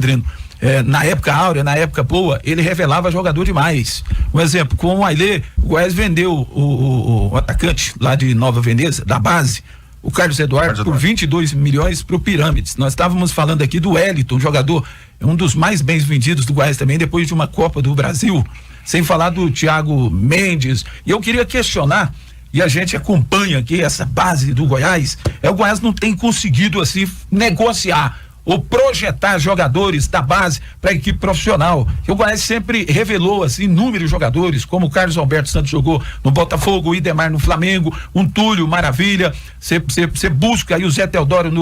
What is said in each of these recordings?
Adriano, na época áurea, na época boa, ele revelava jogador demais. Um exemplo, com o Ailê, o Goiás vendeu o atacante lá de Nova Veneza, da base, o Carlos Eduardo, por 22 milhões pro Pirâmides. Nós estávamos falando aqui do Wellington, jogador, um dos mais bem vendidos do Goiás também, depois de uma Copa do Brasil, sem falar do Thiago Mendes. E eu queria questionar, e a gente acompanha aqui essa base do Goiás, o Goiás não tem conseguido assim negociar ou projetar jogadores da base para a equipe profissional. O Goiás sempre revelou assim inúmeros jogadores, como o Carlos Alberto Santos jogou no Botafogo, o Idemar no Flamengo, um Túlio Maravilha, você busca aí o Zé Teodoro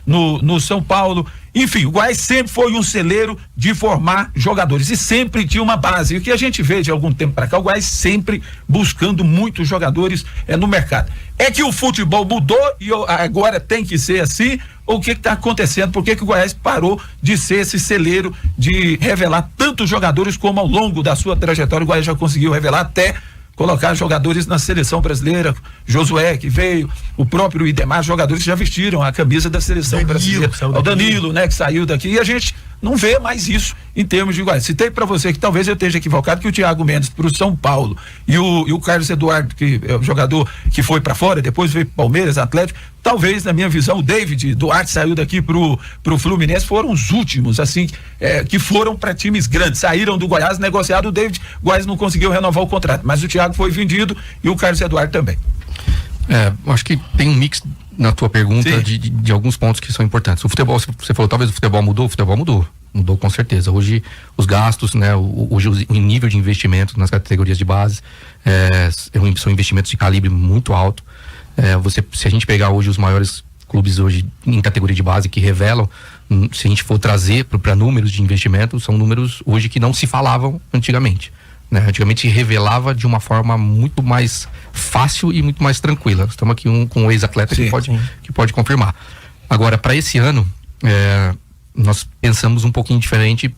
no São Paulo. Enfim, o Goiás sempre foi um celeiro de formar jogadores e sempre tinha uma base. E o que a gente vê de algum tempo para cá, o Goiás sempre buscando muitos jogadores no mercado. É que o futebol mudou e agora tem que ser assim? Ou o que está acontecendo? Por que o Goiás parou de ser esse celeiro de revelar tantos jogadores como ao longo da sua trajetória o Goiás já conseguiu revelar até colocar jogadores na seleção brasileira, Josué que veio, o próprio Idemar, jogadores que já vestiram a camisa da seleção brasileira, o Danilo, né, que saiu daqui, e a gente não vê mais isso em termos de Goiás. Citei para você que talvez eu esteja equivocado, que o Thiago Mendes pro São Paulo e o Carlos Eduardo, que é o jogador que foi para fora, depois veio pro Palmeiras, Atlético, talvez na minha visão o David Duarte saiu daqui pro Fluminense, foram os últimos assim que foram para times grandes, saíram do Goiás, negociado, o David, o Goiás não conseguiu renovar o contrato, mas o Thiago foi vendido e o Carlos Eduardo também. Acho que tem um mix na tua pergunta de alguns pontos que são importantes. O futebol, você falou, talvez o futebol mudou com certeza. Hoje os gastos, né, hoje o nível de investimento nas categorias de base são investimentos de calibre muito alto. Se a gente pegar hoje os maiores clubes hoje em categoria de base que revelam, se a gente for trazer para números de investimento, são números hoje que não se falavam antigamente. Né? Antigamente se revelava de uma forma muito mais fácil e muito mais tranquila. Estamos aqui com um ex-atleta que pode confirmar. Agora, para esse ano, nós pensamos um pouquinho diferente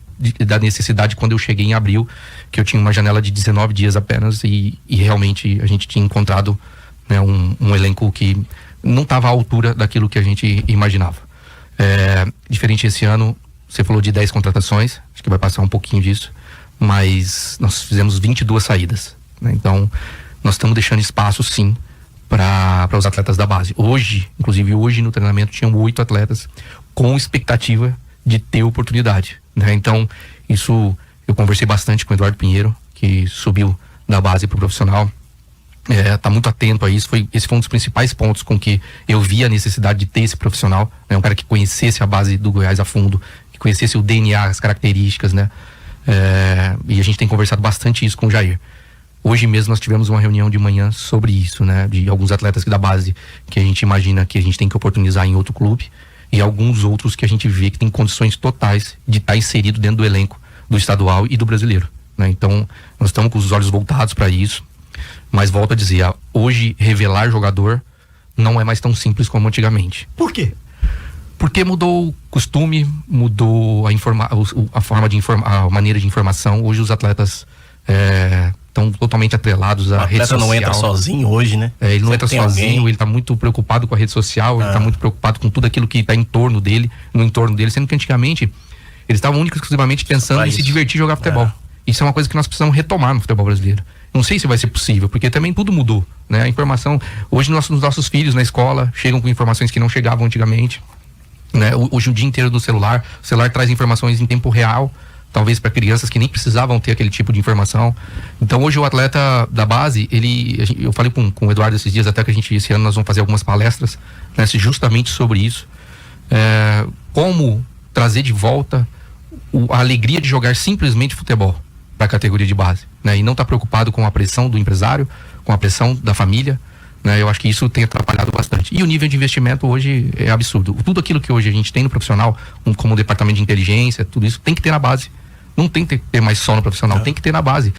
da necessidade quando eu cheguei em abril, que eu tinha uma janela de 19 dias apenas e realmente a gente tinha encontrado, né, um elenco que não estava à altura daquilo que a gente imaginava. Diferente esse ano, você falou de 10 contratações, acho que vai passar um pouquinho disso, mas nós fizemos 22 saídas, né? Então nós estamos deixando espaço sim para os atletas da base. Inclusive hoje no treinamento tinham 8 atletas com expectativa de ter oportunidade, né? Então isso eu conversei bastante com o Eduardo Pinheiro, que subiu da base para o profissional, tá muito atento a isso. Esse foi um dos principais pontos com que eu vi a necessidade de ter esse profissional, né? Um cara que conhecesse a base do Goiás a fundo, que conhecesse o DNA, as características, né? E a gente tem conversado bastante isso com o Jair. Hoje mesmo nós tivemos uma reunião de manhã sobre isso, né? De alguns atletas da base que a gente imagina que a gente tem que oportunizar em outro clube e alguns outros que a gente vê que tem condições totais de estar inserido dentro do elenco do estadual e do brasileiro, né? Então nós estamos com os olhos voltados para isso, mas volto a dizer, hoje revelar jogador não é mais tão simples como antigamente. Por quê? Porque mudou o costume, mudou a forma de informar, a maneira de informação. Hoje os atletas estão totalmente atrelados à rede social. O atleta não entra sozinho hoje, né? Ele não entra sozinho, ele está muito preocupado com a rede social, ele está muito preocupado com tudo aquilo que está no entorno dele, sendo que antigamente eles estavam únicos e exclusivamente pensando em se divertir e jogar futebol. Isso é uma coisa que nós precisamos retomar no futebol brasileiro. Não sei se vai ser possível, porque também tudo mudou, né? A informação, hoje nossos filhos na escola chegam com informações que não chegavam antigamente, né? Hoje o dia inteiro do celular, o celular traz informações em tempo real, talvez para crianças que nem precisavam ter aquele tipo de informação. Então hoje o atleta da base, eu falei com o Eduardo esses dias, até que esse ano nós vamos fazer algumas palestras, né, justamente sobre isso, como trazer de volta a alegria de jogar simplesmente futebol para a categoria de base, né? E não estar preocupado com a pressão do empresário, com a pressão da família, né? Eu acho que isso tem atrapalhado bastante. E o nível de investimento hoje é absurdo. Tudo aquilo que hoje a gente tem no profissional, como o departamento de inteligência, tudo isso tem que ter na base. Não tem que ter mais só no profissional, tem que ter na base.